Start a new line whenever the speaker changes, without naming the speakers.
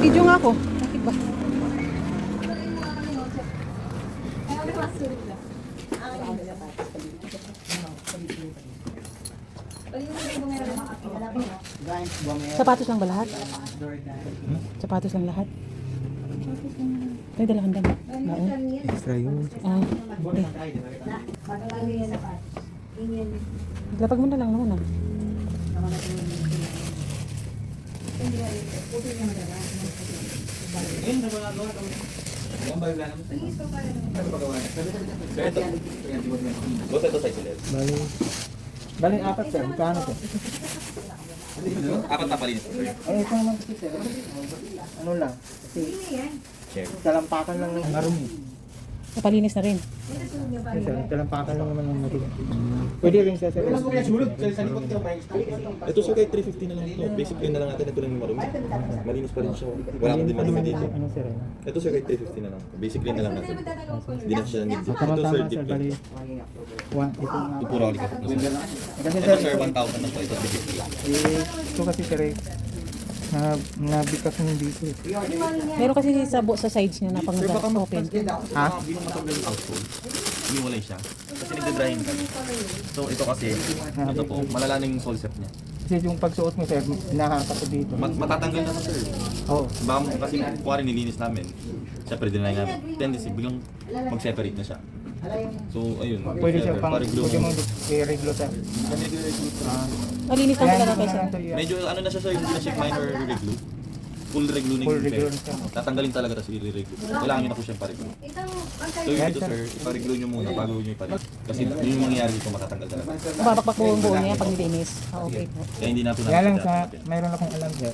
Video nga ako. Bakit ba? Sapatos lang ba lahat? Sapatos lang lahat? Ay, dalawang dami.
Extra yun.
Ah, okay. Lapag mo na lang muna.
Bali apat sir, magkano sir?
Apat na palinis.
Ay, ito naman kasi sir. Ano lang? Kasi talampakan lang ng marumi.
Napalinis na rin.
Yes, sir, talampakan lang naman ng marumi. Pwede rin siya sir.
Ito sir, kahit 350 na lang ito. Basic clean na lang natin. Ito lang yung marumi. Malinis pa rin siya. Wala kang din madumi dito.
Ano sir?
Ito sir, kahit 350 na lang. Basic clean na lang natin. Hindi na siya need. Ito
Tama
sir,
tama
deep
sir,
clean.
bali. Ito nga.
Ito puro ulit.
Kasi
Ito
sir,
sir, 1,000 na ito. Ito 350.
ito kasi sir nabikas ng dito.
Meron kasi sa sides niya na pang open.
Ha?
Hindi mo matanggal yung outsole. Hiniwalay siya. Kasi nagda-drying kami. So ito kasi, ito po, malala na yung sole set niya.
Kasi yung pagsuot mo sir, nakaka ko dito.
Matatanggal na sir.
Oo.
Baka kasi kuwari nilinis namin. Siyempre din namin. Tendency, biglang mag-separate na siya. So ayun.
Pwede siya pang,
pa-reglue
pwede
mo.
mong i-reglo sir.
Malinis lang talaga kayo sir.
Medyo ano na siya sir, hindi na siya minor reglue. Full reglue na
Full
yung
reglue
repair.
na siya.
Tatanggalin talaga tapos i-reglue. Kailangan nyo na po siyang pa-reglue. So yung dito sir, ipa-reglue nyo muna bago nyo ipa-reglue. Kasi yun yung mangyayari dito, matatanggal talaga.
Babakbak buong buo niya pag nilinis. Ah, okay po.
Kaya hindi natin
Kaya lang sa, mayroon akong alam sir.